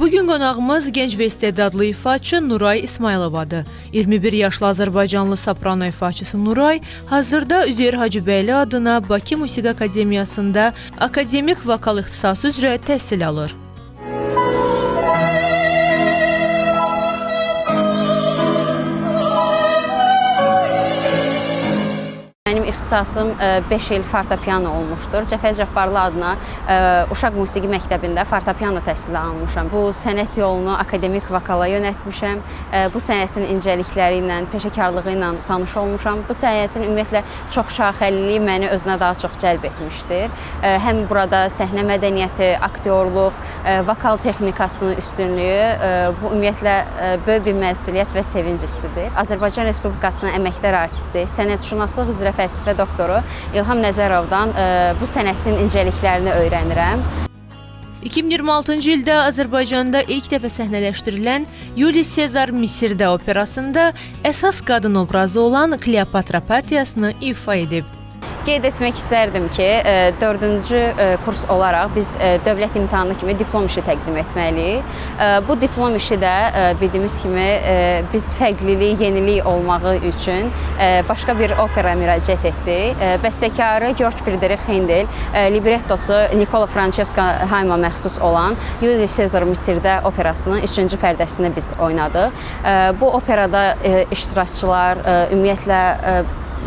Bugün qonağımız gənc və istedadlı ifaçı Nuray İsmayılovadır. 21 yaşlı Azərbaycanlı soprano ifaçısı Nuray hazırda Üzeyir Hacıbəyli adına Bakı Musiqi Akademiyasında akademik vokal ixtisası üzrə təhsil alır. Mənim ixtisasım 5 il fortepiano olmuşdur. Cəfər Cabbarlı adına Uşaq Musiqi Məktəbində fortepiano təhsili almışam. Bu sənət yolunu akademik vokala yönəltmişəm. Bu sənətin incəlikləri ilə, peşəkarlığı ilə tanış olmuşam. Bu sənətin ümumiyyətlə çox şaxəliliyi məni özünə daha çox cəlb etmişdir. Həm burada səhnə mədəniyyəti, aktyorluq, vokal texnikasının üstünlüyü bu ümumiyyətlə böyük bir məsuliyyət və sevinc hissidir. Azərbaycan Respublikasının əməkdar artisti, sənətşünaslıq üzrə fəlsəfə doktoru İlham Nəzərovdan bu sənətin incəliklərini öyrənirəm. 2026-cı ildə Azərbaycanda ilk dəfə səhnələşdirilən Yuliy Sezar Misirdə operasında əsas qadın obrazı olan Kleopatra partiyasını ifa edib. Qeyd etmək istərdim ki, 4-cü kurs olaraq biz dövlət imtahanı kimi diplom işi təqdim etməliyik. Bu diplom işi də bildiyimiz kimi biz fərqlilik, yenilik olmağı üçün başqa bir opera müraciət etdik. Bəstəkarı Georg Friedrich Händel, librettosu Nicola Francesco Haymana məxsus olan Yuliy Sezar Misirdə operasının 3-cü pərdəsini biz oynadıq. Bu operada iştirakçılar, ümumiyyətlə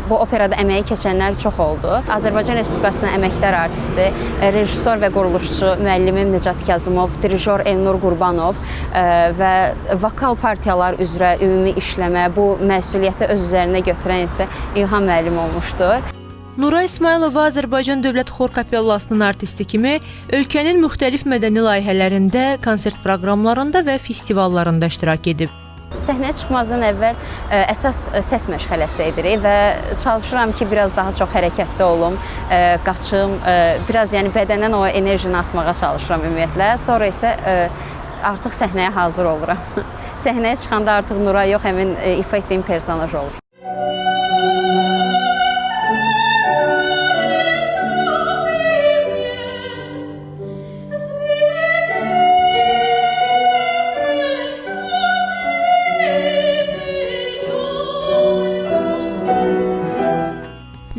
bu operada əməyi keçənlər çox oldu. Azərbaycan Respublikasının əməkdar artisti, rejissor və quruluşçu müəllimim Necat Kazımov, dirijor Elnur Qurbanov və vokal partiyalar üzrə ümumi işləmə, bu məsuliyyəti öz üzərinə götürən isə İlham müəllim olmuşdur. Nuray İsmayılova Azərbaycan Dövlət Xor Kapellasının artisti kimi ölkənin müxtəlif mədəni layihələrində, konsert proqramlarında və festivallarında iştirak edib. Səhnəyə çıxmazdan əvvəl əsas səs məşğələsi edirik və çalışıram ki, biraz daha çox hərəkətdə olum, qaçım, biraz yəni bədəndən o enerjini atmağa çalışıram ümumiyyətlə. Sonra isə artıq səhnəyə hazır oluram. Səhnəyə çıxanda artıq Nuray yox, həmin ifa etdiyim personaj olur.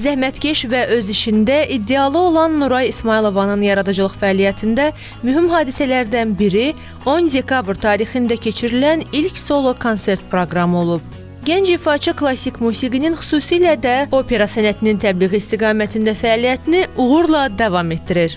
Zəhmətkeş və öz işində iddialı olan Nuray İsmayılovanın yaradıcılıq fəaliyyətində mühüm hadisələrdən biri 10 dekabr tarixində keçirilən ilk solo konsert proqramı olub. Gənc ifaçı klassik musiqinin xüsusilə də opera sənətinin təbliği istiqamətində fəaliyyətini uğurla davam etdirir.